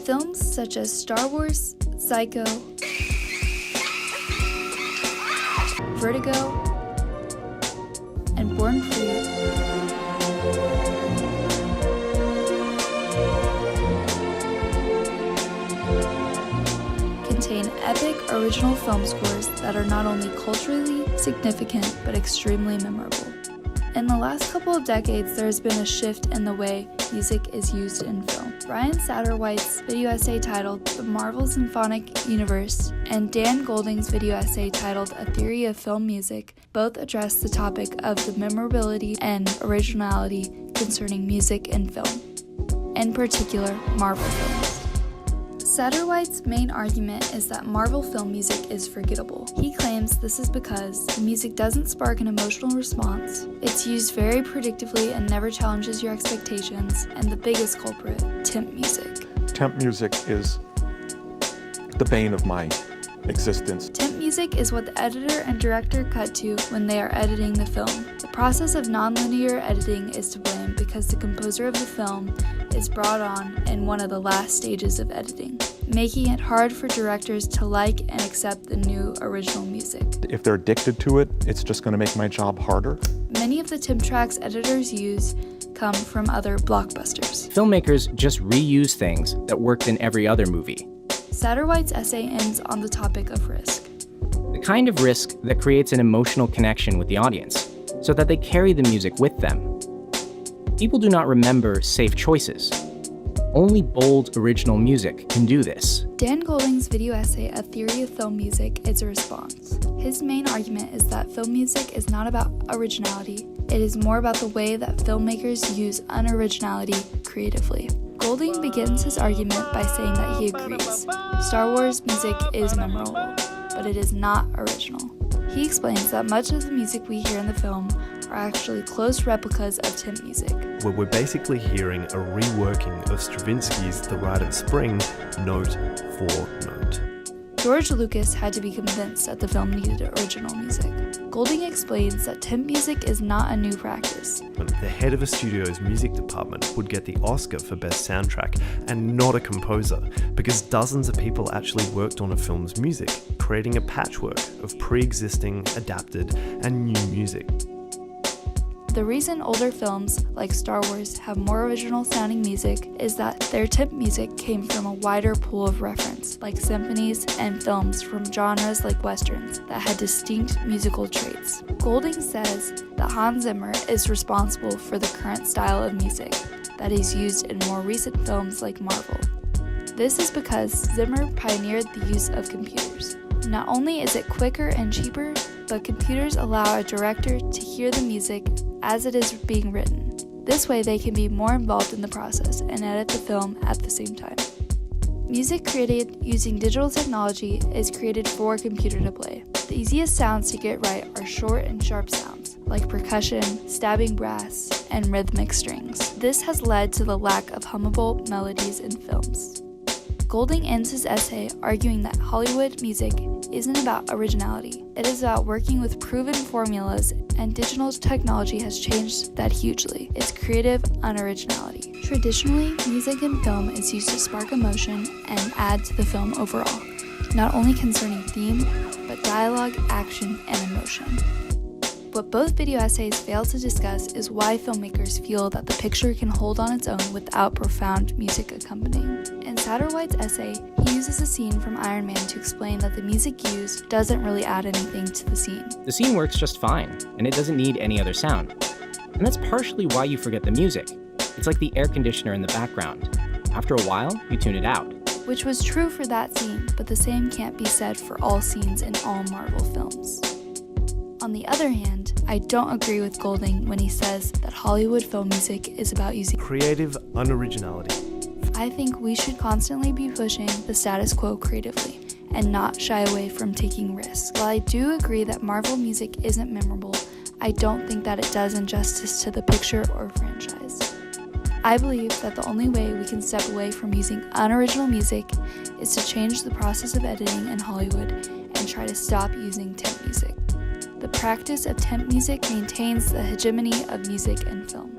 Films such as Star Wars, Psycho, Vertigo, and Born Free contain epic original film scores that are not only culturally significant but extremely memorable. In the last couple of decades, there has been a shift in the way music is used in film. Ryan Satterwhite's video essay titled The Marvel Symphonic Universe and Dan Golding's video essay titled A Theory of Film Music both address the topic of the memorability and originality concerning music in film, in particular Marvel films. Satterwhite's main argument is that Marvel film music is forgettable. He claims this is because the music doesn't spark an emotional response, it's used very predictably and never challenges your expectations, and the biggest culprit, temp music. Temp music is the bane of my existence. Temp music is what the editor and director cut to when they are editing the film. The process of nonlinear editing is to blame because the composer of the film is brought on in one of the last stages of editing, making it hard for directors to like and accept the new original music. If they're addicted to it, it's just going to make my job harder. Many of the temp tracks editors use come from other blockbusters. Filmmakers just reuse things that worked in every other movie. Satterwhite's essay ends on the topic of risk. The kind of risk that creates an emotional connection with the audience, so that they carry the music with them. People do not remember safe choices. Only bold, original music can do this. Dan Golding's video essay, A Theory of Film Music, is a response. His main argument is that film music is not about originality, it is more about the way that filmmakers use unoriginality creatively. Golding begins his argument by saying that he agrees. Star Wars music is memorable, but it is not original. He explains that much of the music we hear in the film are actually close replicas of temp music. Where we're basically hearing a reworking of Stravinsky's The Ride of Spring note for note. George Lucas had to be convinced that the film needed original music. Golding explains that temp music is not a new practice. The head of a studio's music department would get the Oscar for Best Soundtrack and not a composer, because dozens of people actually worked on a film's music, creating a patchwork of pre-existing, adapted, and new music. The reason older films, like Star Wars, have more original sounding music is that their temp music came from a wider pool of reference, like symphonies and films from genres like westerns that had distinct musical traits. Golding says that Hans Zimmer is responsible for the current style of music that is used in more recent films like Marvel. This is because Zimmer pioneered the use of computers. Not only is it quicker and cheaper, but computers allow a director to hear the music as it is being written. This way they can be more involved in the process and edit the film at the same time. Music created using digital technology is created for computer to play. The easiest sounds to get right are short and sharp sounds, like percussion, stabbing brass, and rhythmic strings. This has led to the lack of hummable melodies in films. Golding ends his essay arguing that Hollywood music isn't about originality. It is about working with proven formulas, and digital technology has changed that hugely. It's creative unoriginality. Traditionally, music in film is used to spark emotion and add to the film overall, not only concerning theme, but dialogue, action, and emotion. What both video essays fail to discuss is why filmmakers feel that the picture can hold on its own without profound music accompanying. In Satterwhite's essay, he uses a scene from Iron Man to explain that the music used doesn't really add anything to the scene. The scene works just fine, and it doesn't need any other sound. And that's partially why you forget the music. It's like the air conditioner in the background. After a while, you tune it out. Which was true for that scene, but the same can't be said for all scenes in all Marvel films. On the other hand, I don't agree with Golding when he says that Hollywood film music is about using creative unoriginality. I think we should constantly be pushing the status quo creatively and not shy away from taking risks. While I do agree that Marvel music isn't memorable, I don't think that it does injustice to the picture or franchise. I believe that the only way we can step away from using unoriginal music is to change the process of editing in Hollywood and try to stop using temp music. The practice of temp music maintains the hegemony of music in film.